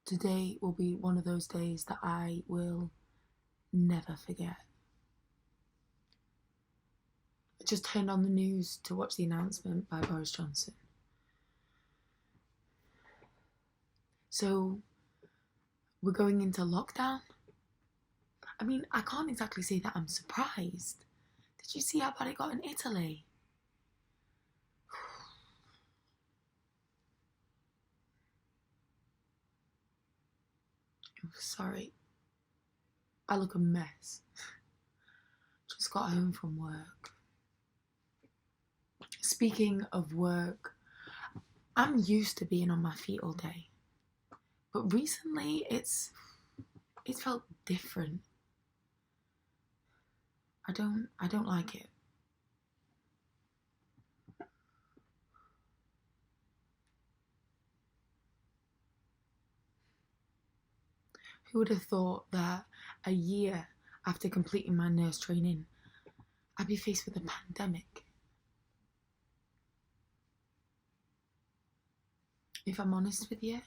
Today will be one of those days that I will never forget. I just turned on the news to watch the announcement by Boris Johnson. So, we're going into lockdown? I mean, I can't exactly say that I'm surprised. Did you see how bad it got in Italy? I'm sorry. I look a mess. Just got home from work. Speaking of work, I'm used to being on my feet all day. But recently it's felt different. I don't like it. Who would have thought that a year after completing my nurse training, I'd be faced with a pandemic? If I'm honest with you,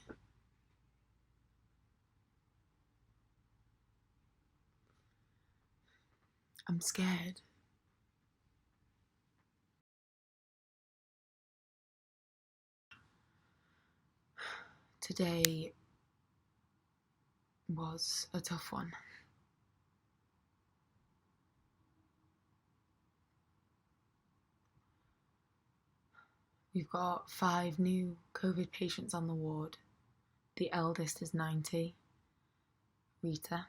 I'm scared. Today was a tough one. We've got 5 new COVID patients on the ward. The eldest is 90, Rita.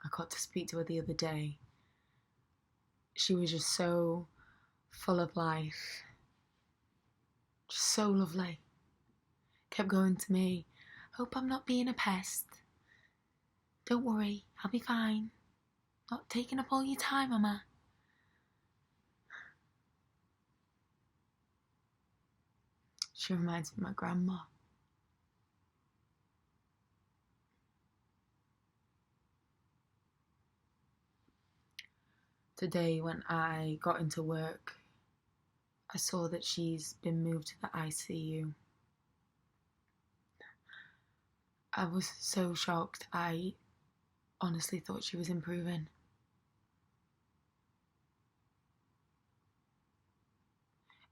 I got to speak to her the other day. She was just so full of life, just so lovely. Kept going to me, hope I'm not being a pest. Don't worry, I'll be fine. Not taking up all your time, Mama. She reminds me of my grandma. Today, when I got into work, I saw that she's been moved to the ICU. I was so shocked. I honestly thought she was improving.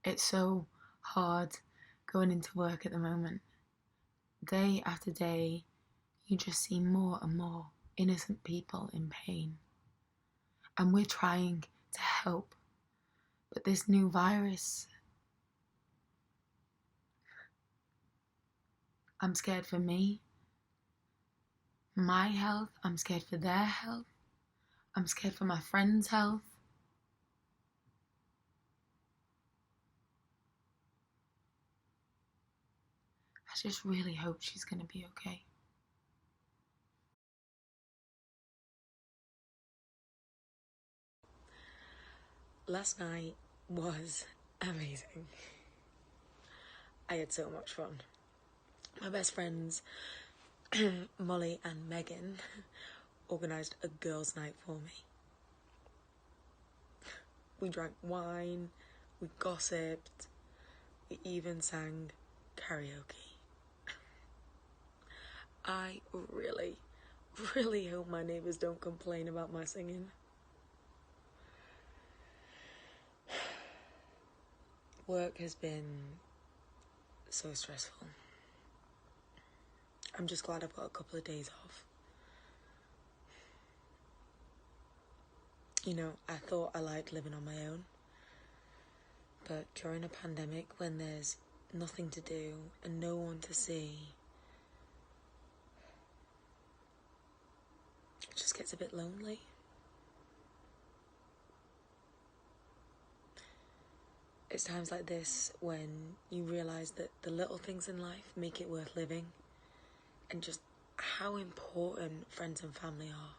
It's so hard going into work at the moment. Day after day, you just see more and more innocent people in pain. And we're trying to help. But this new virus, I'm scared for me, my health, I'm scared for their health, I'm scared for my friends' health. I just really hope she's gonna be okay. Last night was amazing. I had so much fun. My best friends, Molly and Megan, organised a girls' night for me. We drank wine, we gossiped, we even sang karaoke. I really, really hope my neighbours don't complain about my singing. Work has been so stressful. I'm just glad I've got a couple of days off. You know, I thought I liked living on my own, but during a pandemic, when there's nothing to do and no one to see, it just gets a bit lonely. It's times like this when you realise that the little things in life make it worth living, and just how important friends and family are.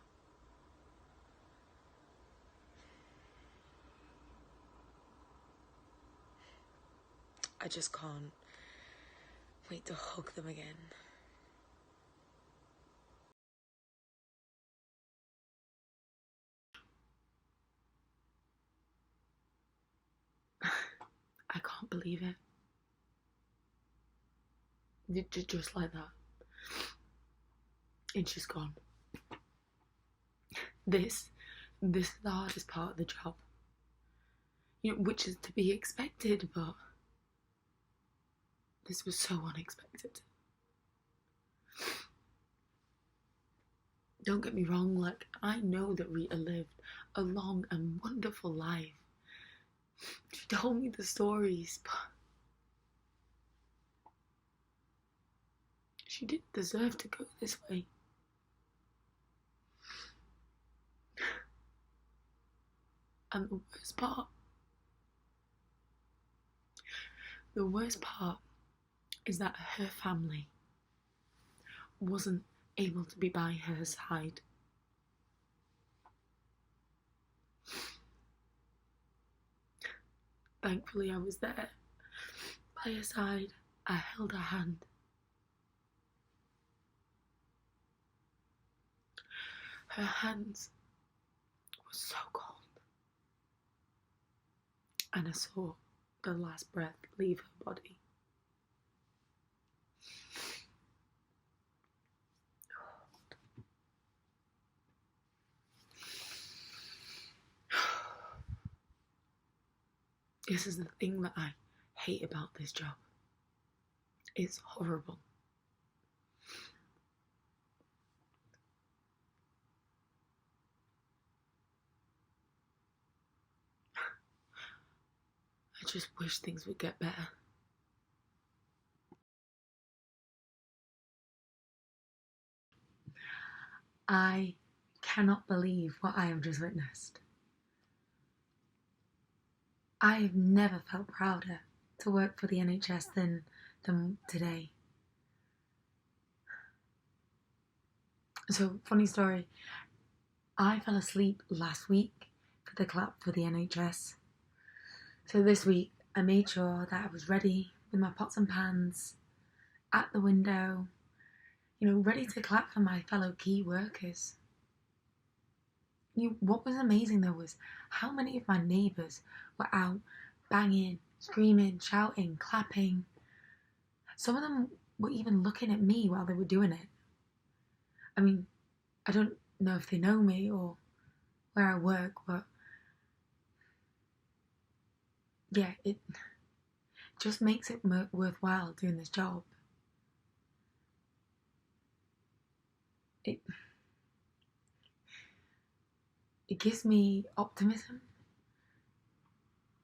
I just can't wait to hug them again. I can't believe it. Just like that. And she's gone. This is the hardest part of the job. Which is to be expected, but this was so unexpected. Don't get me wrong, like, I know that Rita lived a long and wonderful life. She told me the stories, but she didn't deserve to go this way. And the worst part is that her family wasn't able to be by her side. Thankfully, I was there by her side. I held her hand. Her hands were so cold. And I saw the last breath leave her body. This is the thing that I hate about this job. It's horrible. I just wish things would get better. I cannot believe what I have just witnessed. I have never felt prouder to work for the NHS than today. So, funny story, I fell asleep last week for the clap for the NHS. So this week, I made sure that I was ready with my pots and pans at the window, ready to clap for my fellow key workers. What was amazing though was how many of my neighbours were out banging, screaming, shouting, clapping. Some of them were even looking at me while they were doing it. I mean, I don't know if they know me or where I work, but yeah, it just makes it worthwhile doing this job. It gives me optimism.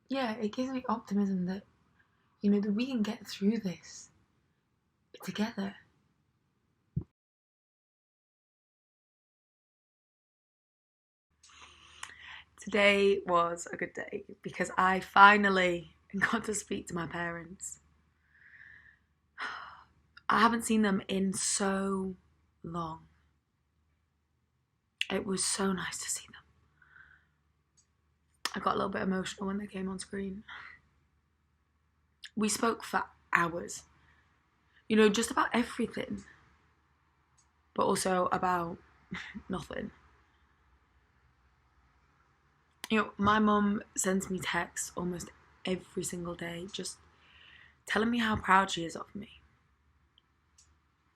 Yeah, it gives me optimism that, that we can get through this together. Today was a good day because I finally got to speak to my parents. I haven't seen them in so long. It was so nice to see them. I got a little bit emotional when they came on screen. We spoke for hours, just about everything, but also about nothing. My mum sends me texts almost every single day, just telling me how proud she is of me.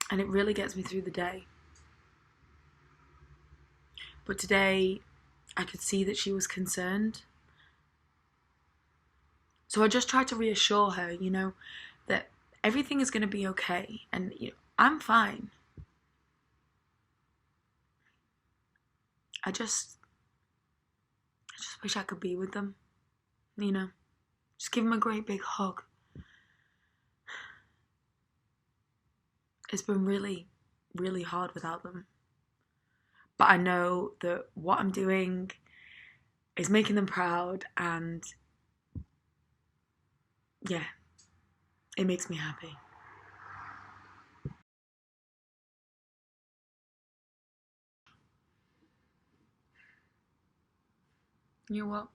And it really gets me through the day. But today, I could see that she was concerned. So I just tried to reassure her, that everything is going to be okay. And, I'm fine. I just wish I could be with them, just give them a great big hug. It's been really, really hard without them. But I know that what I'm doing is making them proud, and yeah, it makes me happy. You know what?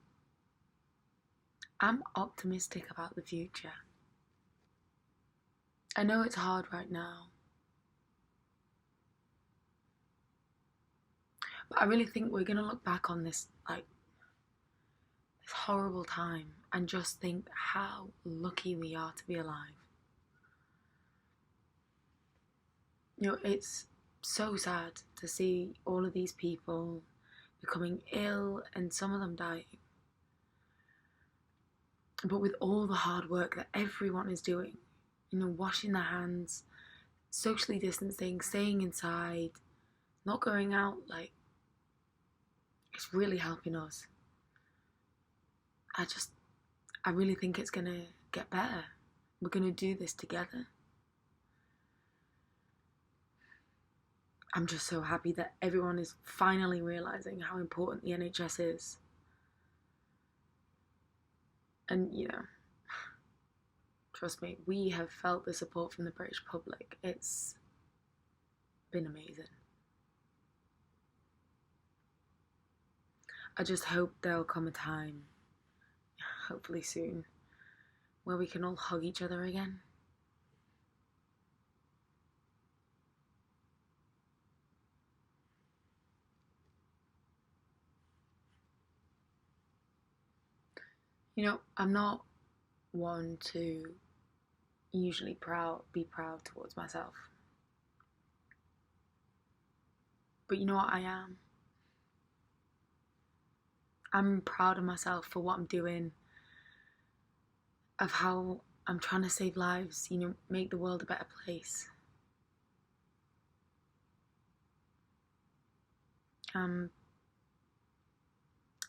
I'm optimistic about the future. I know it's hard right now, but I really think we're going to look back on this, this horrible time and just think how lucky we are to be alive. It's so sad to see all of these people becoming ill and some of them dying. But with all the hard work that everyone is doing, washing their hands, socially distancing, staying inside, not going out, like, it's really helping us. I really think it's gonna get better. We're gonna do this together. I'm just so happy that everyone is finally realising how important the NHS is. And, trust me, we have felt the support from the British public. It's been amazing. I just hope there'll come a time, hopefully soon, where we can all hug each other again. I'm not one to usually be proud towards myself. But you know what I am? I'm proud of myself for what I'm doing, of how I'm trying to save lives, make the world a better place.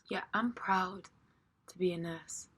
Yeah, I'm proud to be a nurse.